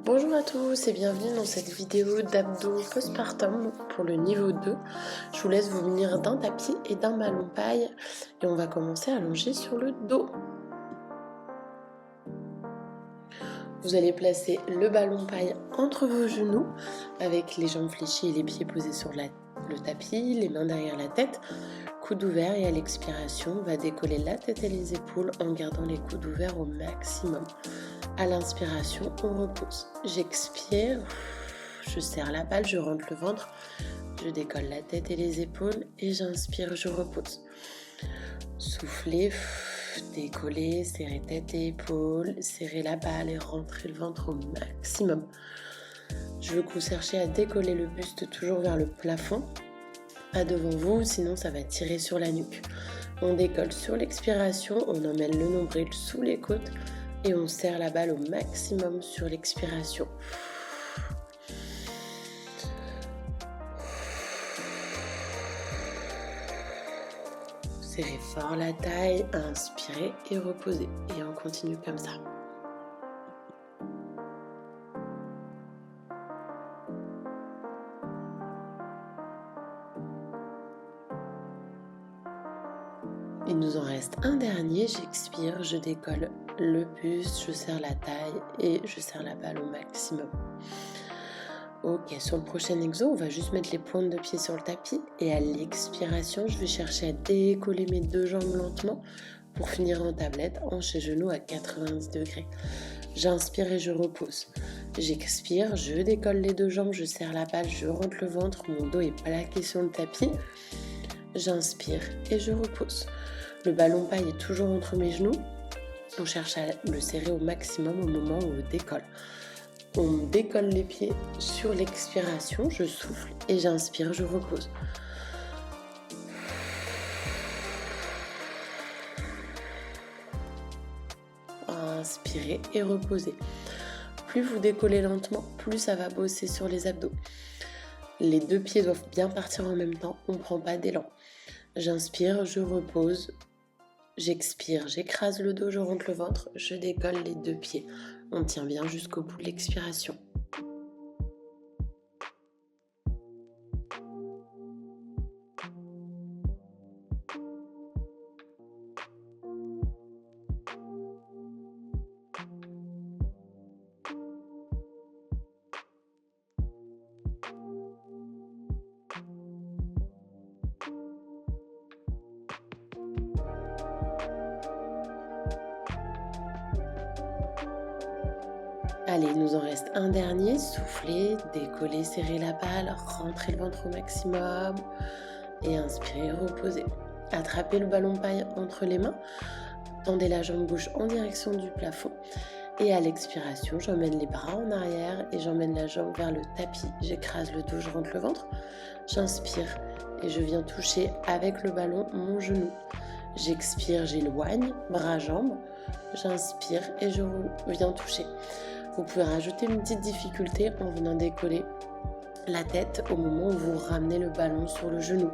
Bonjour à tous et bienvenue dans cette vidéo d'abdos postpartum pour le niveau 2. Je vous laisse vous munir d'un tapis et d'un ballon paille et on va commencer à allonger sur le dos. Vous allez placer le ballon paille entre vos genoux avec les jambes fléchies et les pieds posés sur le tapis, les mains derrière la tête, coudes ouverts et à l'expiration, on va décoller la tête et les épaules en gardant les coudes ouverts au maximum. À l'inspiration, on repose. J'expire, je serre la balle, je rentre le ventre, je décolle la tête et les épaules et j'inspire, je repose. Soufflez, décoller, serrer tête et épaules, serrer la balle et rentrer le ventre au maximum. Je veux que vous cherchiez à décoller le buste toujours vers le plafond, pas devant vous, sinon ça va tirer sur la nuque. On décolle sur l'expiration, on emmène le nombril sous les côtes et on serre la balle au maximum sur l'expiration. Serrez fort la taille, inspirez et reposez. Et on continue comme ça. Il nous en reste un dernier, j'expire, je décolle le buste, je serre la taille et je serre la balle au maximum. Ok, sur le prochain exo, on va juste mettre les pointes de pied sur le tapis et à l'expiration, je vais chercher à décoller mes deux jambes lentement pour finir en tablette, hanches et genoux à 90 degrés. J'inspire et je repose. J'expire, je décolle les deux jambes, je serre la balle, je rentre le ventre, mon dos est plaqué sur le tapis. J'inspire et je repose. Le ballon paille est toujours entre mes genoux. On cherche à le serrer au maximum au moment où on décolle. On décolle les pieds sur l'expiration, je souffle et j'inspire, je repose. Inspirez et reposez. Plus vous décollez lentement, plus ça va bosser sur les abdos. Les deux pieds doivent bien partir en même temps, on ne prend pas d'élan. J'inspire, je repose. J'expire, j'écrase le dos, je rentre le ventre, je décolle les deux pieds. On tient bien jusqu'au bout de l'expiration. Allez, il nous en reste un dernier. Soufflez, décollez, serrez la balle, rentrez le ventre au maximum et inspirez, reposez. Attrapez le ballon paille entre les mains, tendez la jambe gauche en direction du plafond et à l'expiration, j'emmène les bras en arrière et j'emmène la jambe vers le tapis. J'écrase le dos, je rentre le ventre, j'inspire et je viens toucher avec le ballon mon genou. J'expire, j'éloigne, bras-jambes, j'inspire et je viens toucher. Vous pouvez rajouter une petite difficulté en venant décoller la tête au moment où vous ramenez le ballon sur le genou.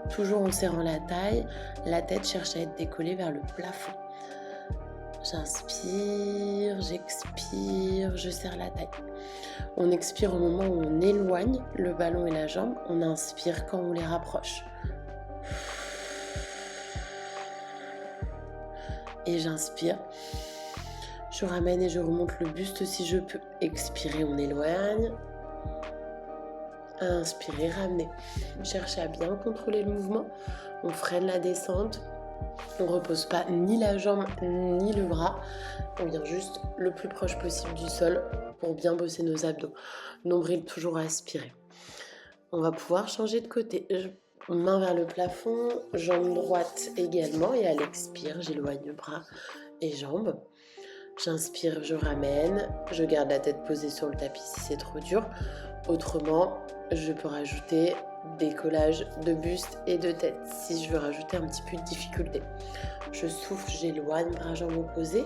Toujours en serrant la taille, la tête cherche à être décollée vers le plafond. J'inspire, j'expire, je serre la taille. On expire au moment où on éloigne le ballon et la jambe. On inspire quand on les rapproche. Et j'inspire. Je ramène et je remonte le buste si je peux. Expirez, on éloigne. Inspirez, ramenez. Cherchez à bien contrôler le mouvement. On freine la descente. On ne repose pas ni la jambe ni le bras. On vient juste le plus proche possible du sol pour bien bosser nos abdos. Nombril toujours aspiré. On va pouvoir changer de côté. Main vers le plafond, jambe droite également. Et à l'expire, j'éloigne bras et jambes. J'inspire, je ramène, je garde la tête posée sur le tapis si c'est trop dur. Autrement, je peux rajouter décollage de buste et de tête si je veux rajouter un petit peu de difficulté. Je souffle, j'éloigne, bras jambes opposés,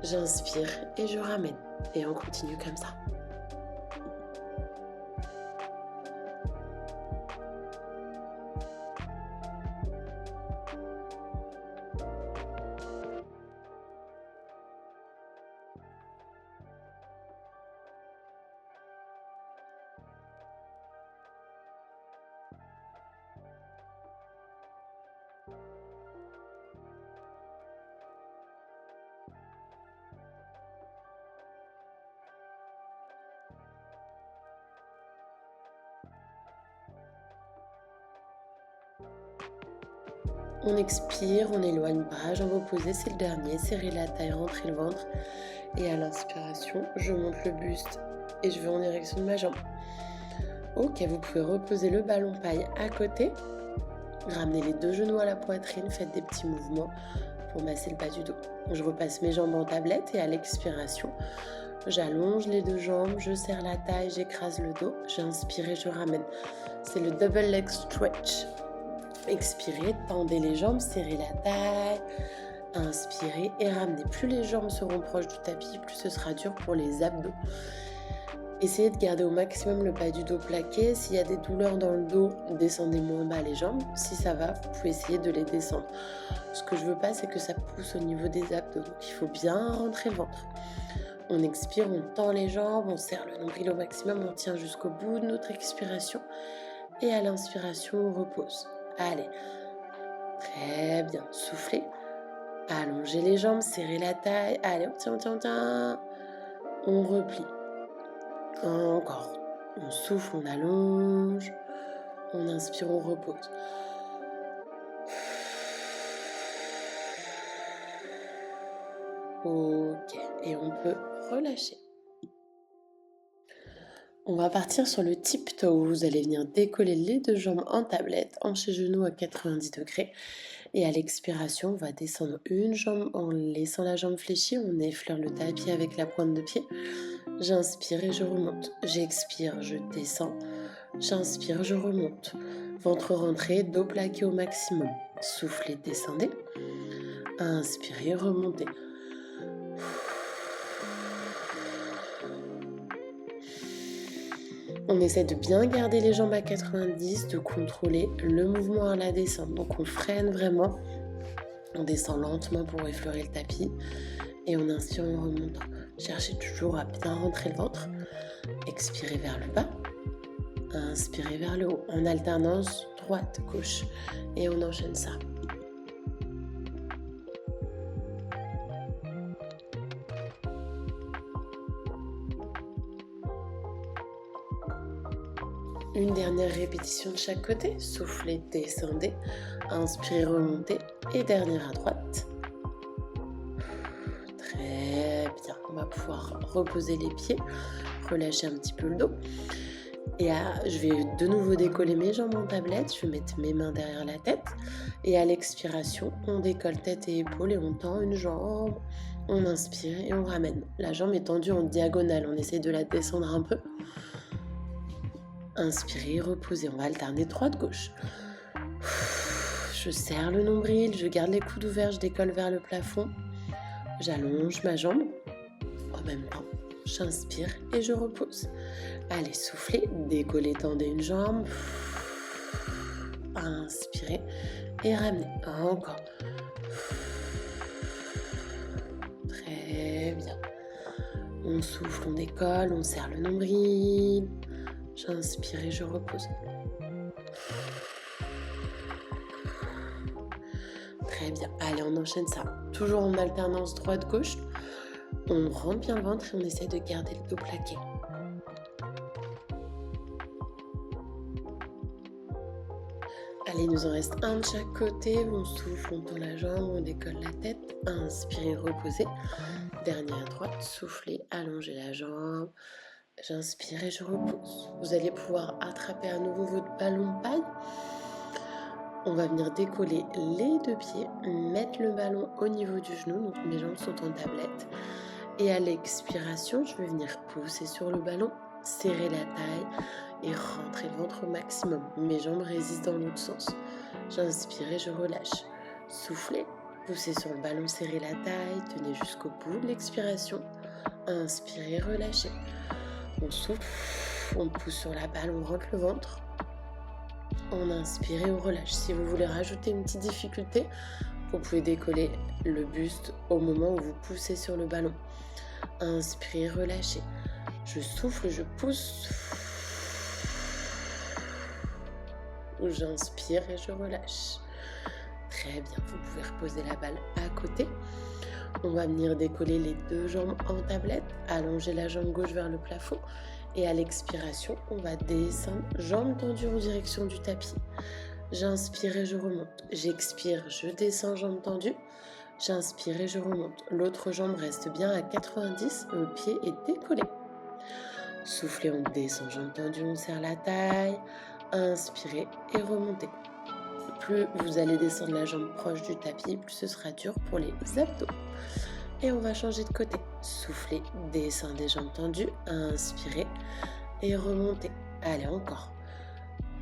j'inspire et je ramène. Et on continue comme ça. On expire, on éloigne bras, jambes opposées, c'est le dernier. Serrez la taille, rentrez le ventre. Et à l'inspiration, je monte le buste et je vais en direction de ma jambe. Ok, vous pouvez reposer le ballon paille à côté. Ramenez les 2 genoux à la poitrine, faites des petits mouvements pour masser le bas du dos. Je repasse mes jambes en tablette et à l'expiration, j'allonge les 2 jambes, je serre la taille, j'écrase le dos, j'inspire et je ramène. C'est le double leg stretch. Expirez, tendez les jambes, serrez la taille. Inspirez et ramenez. Plus les jambes seront proches du tapis, plus ce sera dur pour les abdos. Essayez de garder au maximum le bas du dos plaqué. S'il y a des douleurs dans le dos, descendez moins bas les jambes. Si ça va, vous pouvez essayer de les descendre. Ce que je veux pas, c'est que ça pousse au niveau des abdos. Donc il faut bien rentrer le ventre. On expire, on tend les jambes, on serre le nombril au maximum, on tient jusqu'au bout de notre expiration. Et à l'inspiration, on repose. Allez, très bien, soufflez. Allongez les jambes, serrez la taille. Allez, on tient. On replie. Encore. On souffle, on allonge. On inspire, on repose. Ok, et on peut relâcher. On va partir sur le tip-toe. Vous allez venir décoller les 2 jambes en tablette, hanches et genoux à 90 degrés. Et à l'expiration, on va descendre une jambe en laissant la jambe fléchie. On effleure le tapis avec la pointe de pied. J'inspire et je remonte. J'expire, je descends. J'inspire, je remonte. Ventre rentré, dos plaqué au maximum. Soufflez, descendez. Inspirez, remontez. On essaie de bien garder les jambes à 90, de contrôler le mouvement à la descente. Donc on freine vraiment, on descend lentement pour effleurer le tapis et on inspire en remontant. Cherchez toujours à bien rentrer le ventre. Expirez vers le bas, inspirez vers le haut, en alternance droite, gauche et on enchaîne ça. Une dernière répétition de chaque côté. Soufflez, descendez. Inspirez, remontez. Et dernière à droite. Très bien. On va pouvoir reposer les pieds. Relâcher un petit peu le dos. Et je vais de nouveau décoller mes jambes en tablette. Je vais mettre mes mains derrière la tête. Et à l'expiration, on décolle tête et épaules et on tend une jambe. On inspire et on ramène. La jambe est tendue en diagonale. On essaie de la descendre un peu. Inspirez, reposez. On va alterner droite-gauche. Je serre le nombril, je garde les coudes ouverts, je décolle vers le plafond. J'allonge ma jambe. En même temps, j'inspire et je repose. Allez, soufflez, décollez, tendez une jambe. Inspirez et ramenez. Encore. Très bien. On souffle, on décolle, on serre le nombril. J'inspire et je repose. Très bien. Allez, on enchaîne ça. Toujours en alternance droite-gauche. On rentre bien le ventre et on essaie de garder le dos plaqué. Allez, il nous en reste un de chaque côté. On souffle, on tend la jambe, on décolle la tête. Inspirez, reposez. Dernier à droite. Soufflez, allongez la jambe. J'inspire et je repose. Vous allez pouvoir attraper à nouveau votre ballon paille. On va venir décoller les 2 pieds, mettre le ballon au niveau du genou, donc mes jambes sont en tablette. Et à l'expiration, je vais venir pousser sur le ballon, serrer la taille et rentrer le ventre au maximum. Mes jambes résistent dans l'autre sens. J'inspire et je relâche. Soufflez, poussez sur le ballon, serrez la taille, tenez jusqu'au bout de l'expiration. Inspirez, relâchez. On souffle, on pousse sur la balle, on rentre le ventre. On inspire et on relâche. Si vous voulez rajouter une petite difficulté, vous pouvez décoller le buste au moment où vous poussez sur le ballon. Inspirez, relâchez. Je souffle, je pousse. J'inspire et je relâche. Très bien, vous pouvez reposer la balle à côté. On va venir décoller les 2 jambes en tablette, allonger la jambe gauche vers le plafond et à l'expiration, on va descendre, jambes tendues en direction du tapis. J'inspire et je remonte. J'expire, je descends, jambes tendues. J'inspire et je remonte. L'autre jambe reste bien à 90, le pied est décollé. Soufflez, on descend, jambes tendues, on serre la taille. Inspirez et remontez. Plus vous allez descendre la jambe proche du tapis, plus ce sera dur pour les abdos. Et on va changer de côté. Soufflez, descendez, jambes tendues. Inspirez et remontez. Allez, encore.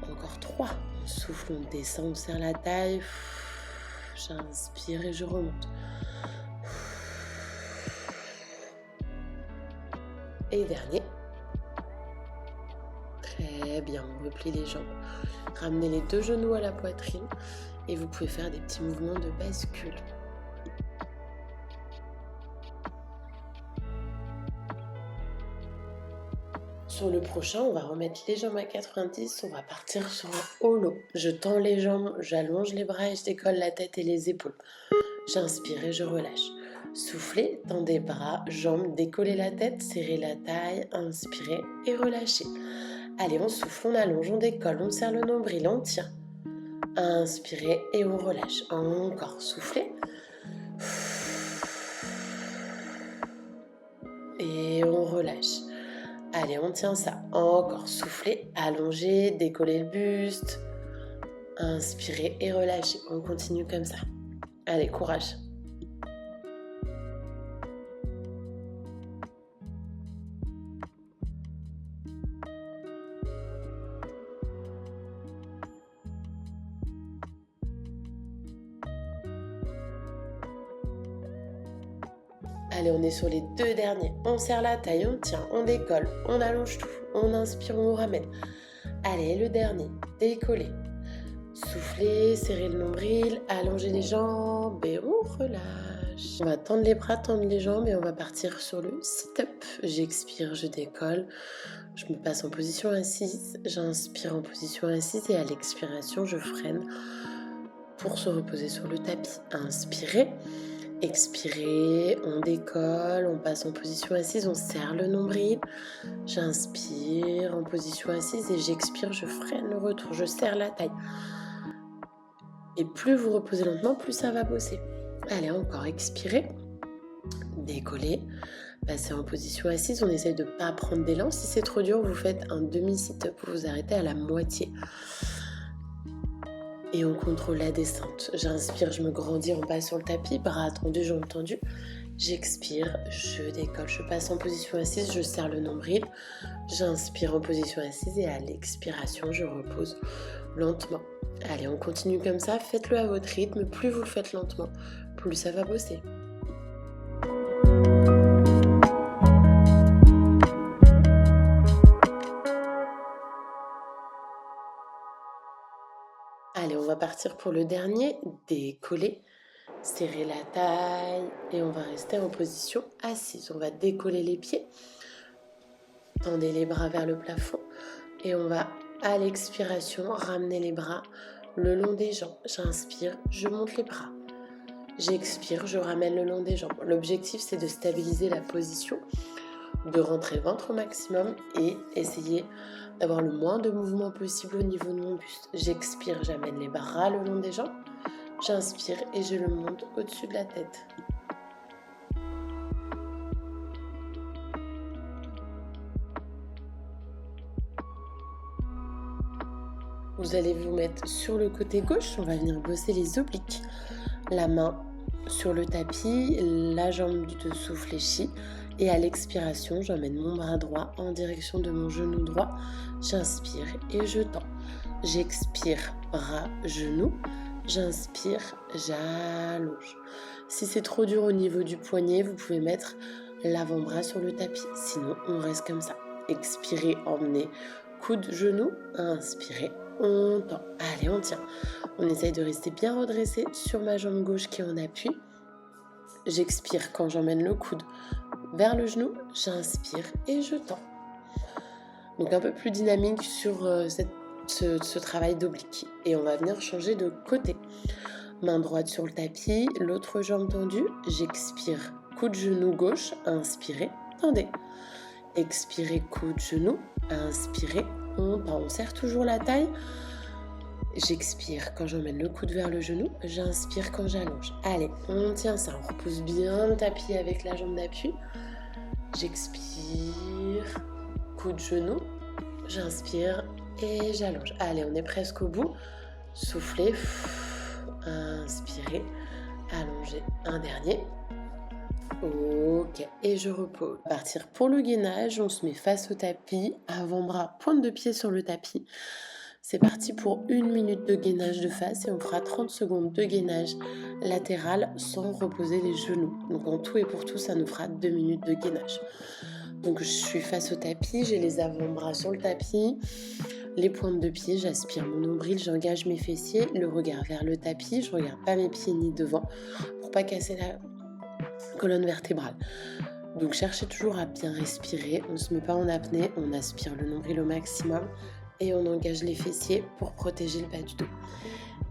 Encore 3. On souffle, on descend, on serre la taille. J'inspire et je remonte. Et dernier. Très bien, on replie les jambes. Ramenez les 2 genoux à la poitrine et vous pouvez faire des petits mouvements de bascule. Sur le prochain, on va remettre les jambes à 90, on va partir sur un holo. Je tends les jambes, j'allonge les bras et je décolle la tête et les épaules. J'inspire et je relâche. Soufflez, tendez bras, jambes, décollez la tête, serrez la taille, inspirez et relâchez. Allez, on souffle, on allonge, on décolle, on serre le nombril, on tient. Inspirez et on relâche. Encore, soufflez. Et on relâche. Allez, on tient ça. Encore, soufflez, allongez, décollez le buste. Inspirez et relâchez. On continue comme ça. Allez, courage. Allez, on est sur les 2 derniers. On serre la taille, on tient, on décolle, on allonge tout. On inspire, on ramène. Allez, le dernier. Décollez. Soufflez, serrez le nombril, allongez les jambes et on relâche. On va tendre les bras, tendre les jambes et on va partir sur le sit-up. J'expire, je décolle. Je me passe en position assise. J'inspire en position assise et à l'expiration, je freine pour se reposer sur le tapis. Inspirez. Expirez, on décolle, on passe en position assise, on serre le nombril. J'inspire en position assise et j'expire, je freine le retour, je serre la taille. Et plus vous reposez lentement, plus ça va bosser. Allez, encore, expirez, décollez, passez en position assise. On essaye de ne pas prendre d'élan. Si c'est trop dur, vous faites un demi-sit-up, vous vous arrêtez à la moitié. Et on contrôle la descente. J'inspire, je me grandis en bas sur le tapis, bras tendus, jambes tendues. J'expire, je décolle, je passe en position assise, je serre le nombril. J'inspire en position assise et à l'expiration, je repose lentement. Allez, on continue comme ça, faites-le à votre rythme. Plus vous le faites lentement, plus ça va bosser. Allez, on va partir pour le dernier. Décoller, serrer la taille et on va rester en position assise. On va décoller les pieds, tendez les bras vers le plafond et on va à l'expiration ramener les bras le long des jambes. J'inspire, je monte les bras. J'expire, je ramène le long des jambes. L'objectif, c'est de stabiliser la position, de rentrer ventre au maximum et essayer d'avoir le moins de mouvement possible au niveau de mon buste. J'expire, j'amène les bras le long des jambes. J'inspire et je le monte au-dessus de la tête. Vous allez vous mettre sur le côté gauche, on va venir bosser les obliques. La main sur le tapis, la jambe du dessous fléchie. Et à l'expiration, j'emmène mon bras droit en direction de mon genou droit. J'inspire et je tends. J'expire, bras, genou. J'inspire, j'allonge. Si c'est trop dur au niveau du poignet, vous pouvez mettre l'avant-bras sur le tapis. Sinon, on reste comme ça. Expirez, emmenez coude, genou. Inspirez, on tend. Allez, on tient. On essaye de rester bien redressé sur ma jambe gauche qui est en appui. J'expire quand j'emmène le coude vers le genou, j'inspire et je tends. Donc un peu plus dynamique sur ce travail d'oblique. Et on va venir changer de côté. Main droite sur le tapis, l'autre jambe tendue. J'expire, coude genou gauche, inspirez, tendez. Expirez, coude genou, inspirez, on tend. On serre toujours la taille. J'expire quand j'emmène le coude vers le genou, j'inspire quand j'allonge. Allez, on tient ça, on repousse bien le tapis avec la jambe d'appui. J'expire, coude genou, j'inspire et j'allonge. Allez, on est presque au bout. Soufflez, inspirez, allongez. Un dernier. Ok, et je repose. Partir pour le gainage, on se met face au tapis, avant-bras, pointe de pied sur le tapis. C'est parti pour 1 minute de gainage de face et on fera 30 secondes de gainage latéral sans reposer les genoux. Donc en tout et pour tout, ça nous fera 2 minutes de gainage. Donc je suis face au tapis, j'ai les avant-bras sur le tapis, les pointes de pied, j'aspire mon nombril, j'engage mes fessiers, le regard vers le tapis, je regarde pas mes pieds ni devant pour pas casser la colonne vertébrale. Donc cherchez toujours à bien respirer, on ne se met pas en apnée, on aspire le nombril au maximum et on engage les fessiers pour protéger le bas du dos.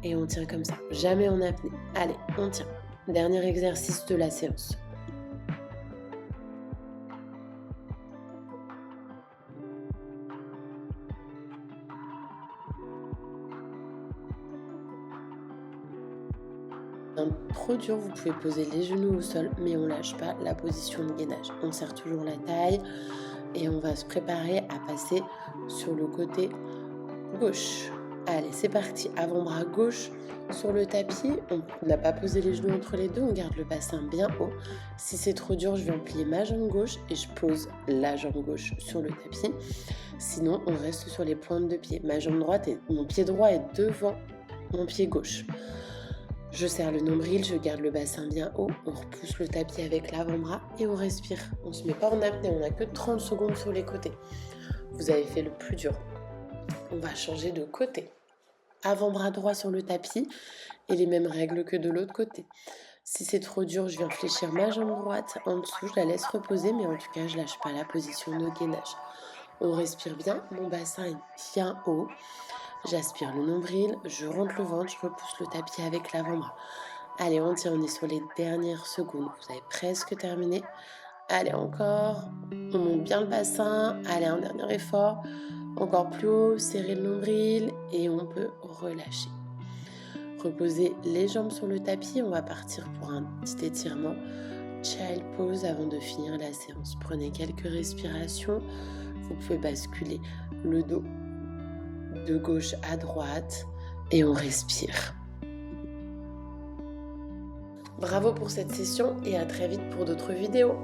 Et on tient comme ça, jamais en apnée. Allez, on tient. Dernier exercice de la séance. Trop dur, vous pouvez poser les genoux au sol, mais on lâche pas la position de gainage. On serre toujours la taille et on va se préparer à passer sur le côté gauche. Allez, c'est parti. Avant-bras gauche sur le tapis. On n'a pas posé les genoux entre les deux. On garde le bassin bien haut. Si c'est trop dur, je viens plier ma jambe gauche et je pose la jambe gauche sur le tapis. Sinon, on reste sur les pointes de pied. Ma jambe droite et mon pied droit est devant mon pied gauche. Je serre le nombril, je garde le bassin bien haut, on repousse le tapis avec l'avant-bras et on respire. On ne se met pas en apnée, on n'a que 30 secondes sur les côtés. Vous avez fait le plus dur. On va changer de côté. Avant-bras droit sur le tapis et les mêmes règles que de l'autre côté. Si c'est trop dur, je viens fléchir ma jambe droite en dessous, je la laisse reposer, mais en tout cas, je lâche pas la position de gainage. On respire bien, mon bassin est bien haut. J'aspire le nombril, je rentre le ventre, je repousse le tapis avec l'avant-bras. Allez, on tient, on est sur les dernières secondes. Vous avez presque terminé. Allez, encore. On monte bien le bassin. Allez, un dernier effort. Encore plus haut, serrez le nombril et on peut relâcher. Reposez les jambes sur le tapis. On va partir pour un petit étirement. Child pose avant de finir la séance. Prenez quelques respirations. Vous pouvez basculer le dos de gauche à droite et on respire. Bravo pour cette session et à très vite pour d'autres vidéos.